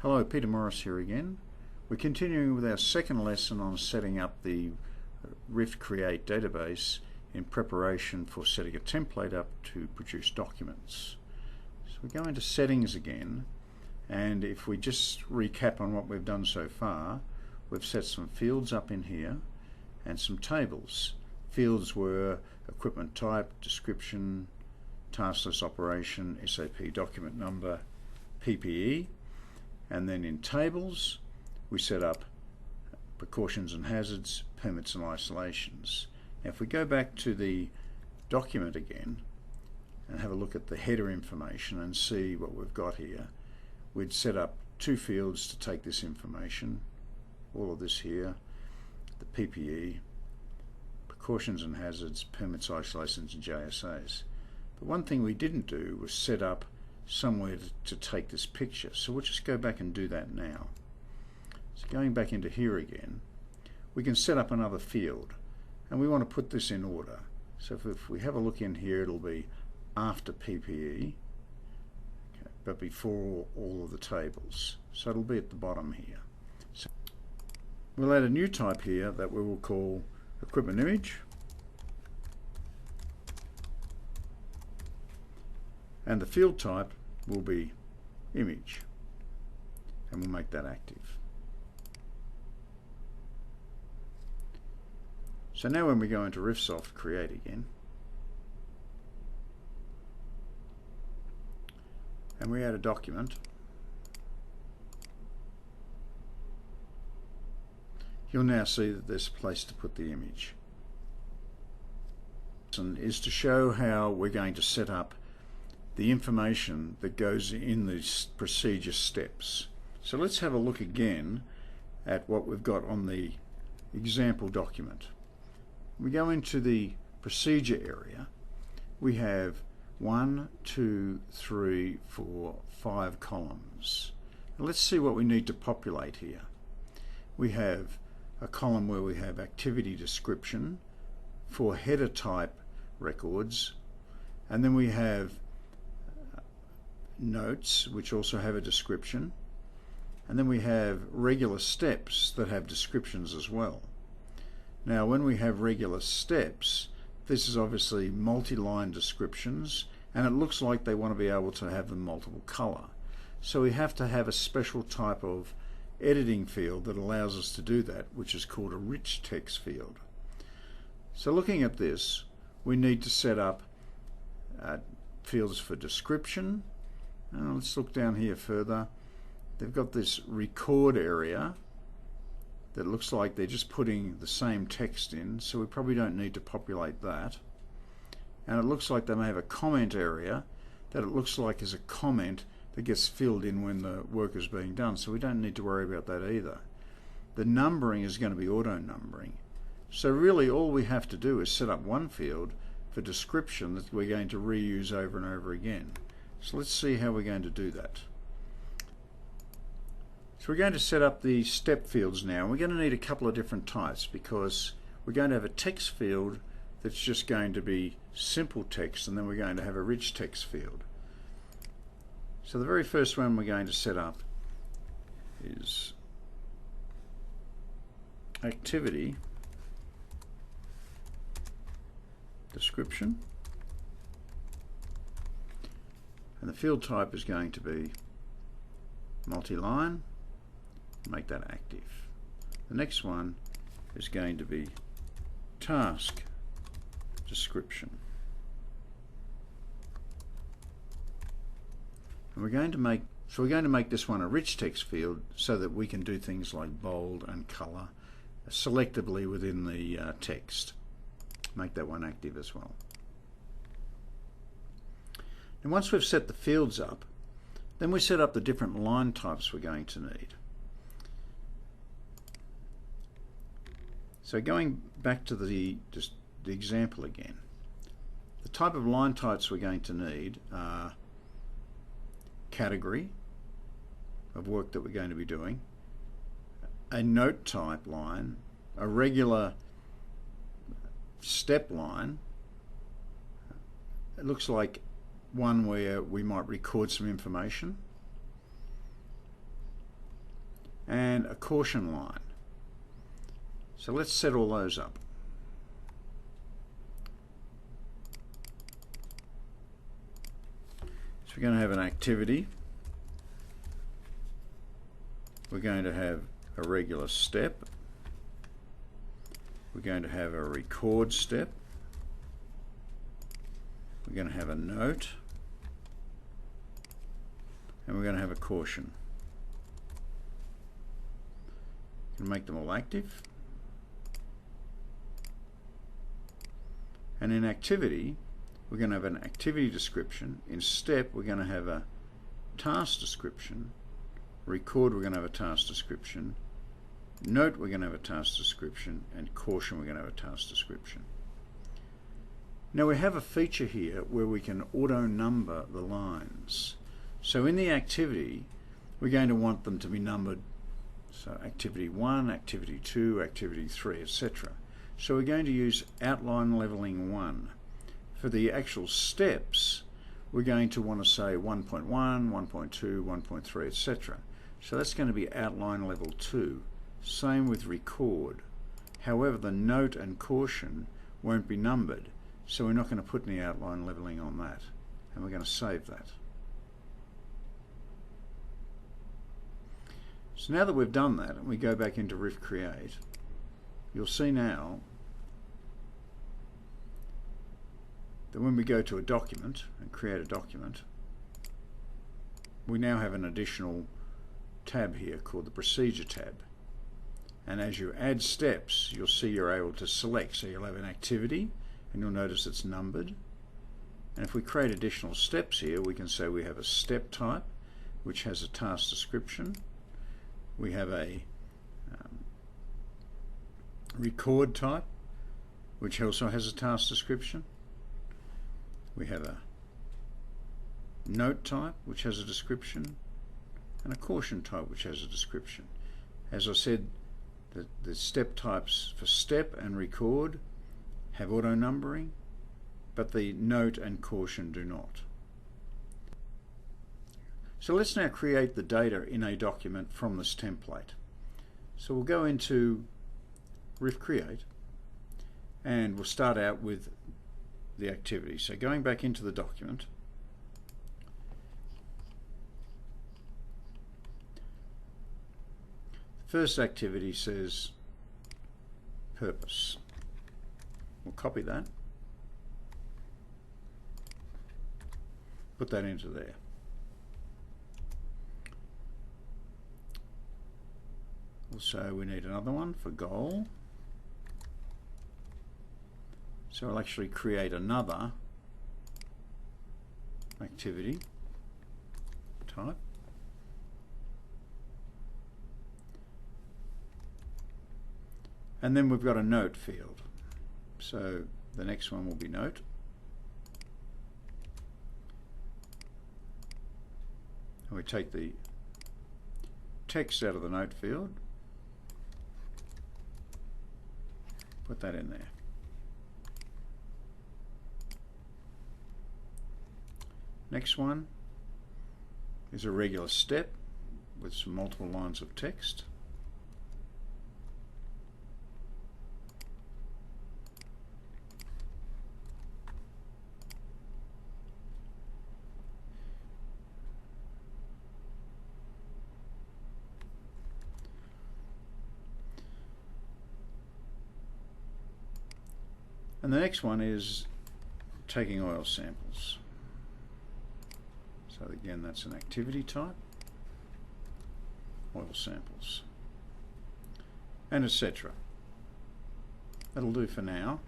Hello, Peter Morris here again. We're continuing with our second lesson on setting up the Rift Create database in preparation for setting a template up to produce documents. So we go into settings again, and if we just recap on what we've done so far, we've set some fields up in here and some tables. Fields were equipment type, description, task list operation, SAP document number, PPE. And then in tables, we set up precautions and hazards, permits and isolations. Now if we go back to the document again and have a look at the header information and see what we've got here, we'd set up two fields to take this information, all of this here, the PPE, precautions and hazards, permits, isolations and JSAs. But one thing we didn't do was set up somewhere to take this picture, so we'll just go back and do that now. So going back into here again, we can set up another field, and we want to put this in order. So if we have a look in here, it'll be after PPE, okay, but before all of the tables, so it'll be at the bottom here. So we'll add a new type here that we will call equipment image, and the field type will be image, and we'll make that active. So now when we go into Riftsoft Create again, and we add a document, you'll now see that there's a place to put the image. Is to show how we're going to set up the information that goes in these procedure steps. So let's have a look again at what we've got on the example document. We go into the procedure area. We have 1, 2, 3, 4, 5 columns. Now let's see what we need to populate here. We have a column where we have activity description for header type records, and then we have notes which also have a description, and then we have regular steps that have descriptions as well. Now when we have regular steps, this is obviously multi-line descriptions, and it looks like they want to be able to have them multiple color, so we have to have a special type of editing field that allows us to do that, which is called a rich text field. So looking at this, we need to set up fields for description. Let's look down here further. They've got this record area that looks like they're just putting the same text in, so we probably don't need to populate that. And it looks like they may have a comment area that it looks like is a comment that gets filled in when the work is being done, so we don't need to worry about that either. The numbering is going to be auto numbering. So really all we have to do is set up one field for description that we're going to reuse over and over again. So let's see how we're going to do that. So we're going to set up the step fields now. We're going to need a couple of different types because we're going to have a text field that's just going to be simple text, and then we're going to have a rich text field. So the very first one we're going to set up is activity description. And the field type is going to be multi-line, make that active. The next one is going to be task description. And we're going to make this one a rich text field so that we can do things like bold and color selectively within the text. Make that one active as well. And once we've set the fields up, then we set up the different line types we're going to need. So going back to the example again, the type of line types we're going to need are category of work that we're going to be doing, a note type line, a regular step line. It looks like one where we might record some information, and a caution line. So let's set all those up. So we're going to have an activity. We're going to have a regular step. We're going to have a record step. We're going to have a note. And we're going to have a caution. Going to make them all active. And in activity, we're going to have an activity description. In step, we're going to have a task description. Record, we're going to have a task description. Note, we're going to have a task description. And caution, we're going to have a task description. Now we have a feature here where we can auto number the lines. So in the activity, we're going to want them to be numbered. So activity 1, activity 2, activity 3, etc. So we're going to use outline leveling 1. For the actual steps, we're going to want to say 1.1, 1.2, 1.3, etc. So that's going to be outline level 2. Same with record. However, the note and caution won't be numbered, so we're not going to put any outline leveling on that. And we're going to save that. So now that we've done that and we go back into Rift Create, you'll see now that when we go to a document and create a document, we now have an additional tab here called the Procedure tab. And as you add steps, you'll see you're able to select. So you'll have an activity and you'll notice it's numbered. And if we create additional steps here, we can say we have a step type which has a task description. We have a record type, which also has a task description. We have a note type, which has a description, and a caution type, which has a description. As I said, the step types for step and record have auto numbering, but the note and caution do not. So let's now create the data in a document from this template. So we'll go into Rift Create and we'll start out with the activity. So going back into the document, the first activity says purpose. We'll copy that, put that into there. Also, we need another one for goal. So I'll actually create another activity type. And then we've got a note field. So the next one will be note. And we take the text out of the note field. Put that in there. Next one is a regular step with some multiple lines of text. And the next one is taking oil samples. So again, that's an activity type, oil samples, and etc. That'll do for now.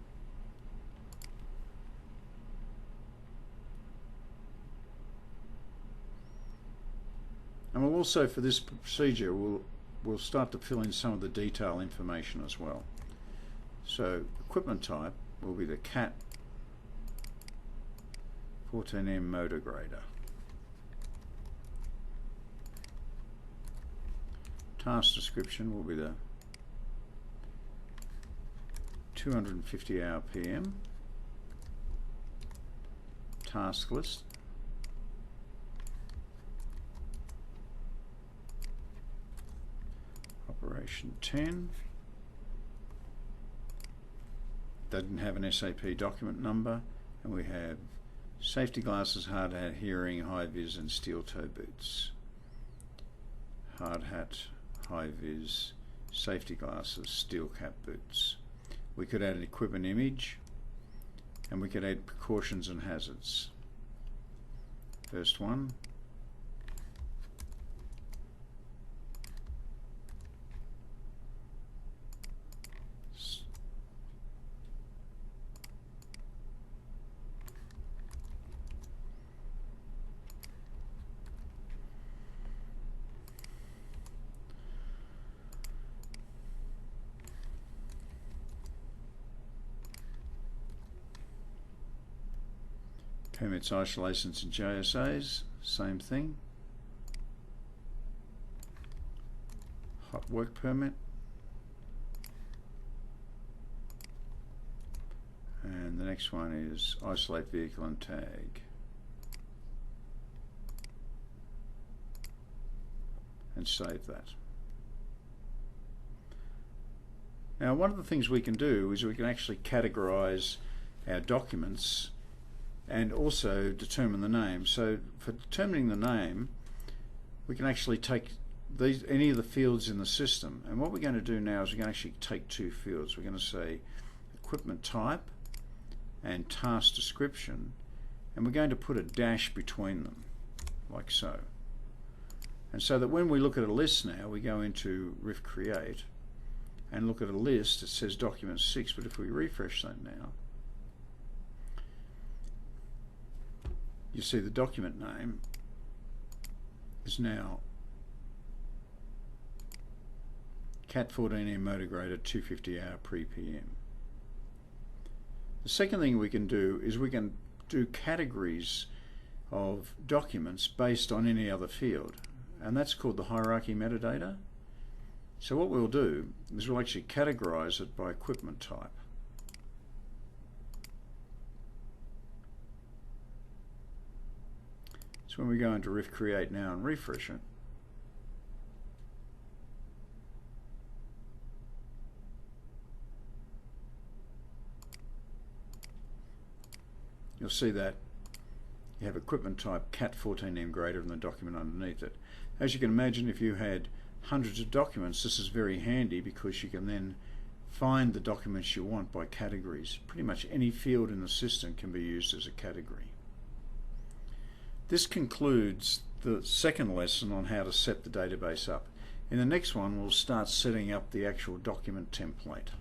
And we'll also, for this procedure, we'll start to fill in some of the detail information as well. So equipment type will be the CAT 14M motor grader. Task description will be the 250 hour PM. Task list. generation 10. Doesn't have an SAP document number, and we have safety glasses, hard hat, hearing, high vis, and steel toe boots. Hard hat, high vis, safety glasses, steel cap boots. We could add an equipment image, and we could add precautions and hazards. First one. Permits, isolations and JSAs, same thing. Hot work permit. And the next one is isolate vehicle and tag. And save that. Now, one of the things we can do is we can actually categorize our documents and also determine the name. So for determining the name, we can actually take any of the fields in the system, and what we're going to do now is we're going to actually take two fields. We're going to say equipment type and task description, and we're going to put a dash between them, like so. And so that when we look at a list now, we go into Rift Create and look at a list, it says document 6, but if we refresh that now, you see the document name is now Cat 14M Motor Grader 250-hour pre-PM. The second thing we can do is we can do categories of documents based on any other field, and that's called the hierarchy metadata. So what we'll do is we'll actually categorize it by equipment type. So when we go into Rift Create now and refresh it, you'll see that you have equipment type Cat 14M Grader and the document underneath it. As you can imagine, if you had hundreds of documents, this is very handy because you can then find the documents you want by categories. Pretty much any field in the system can be used as a category. This concludes the second lesson on how to set the database up. In the next one, we'll start setting up the actual document template.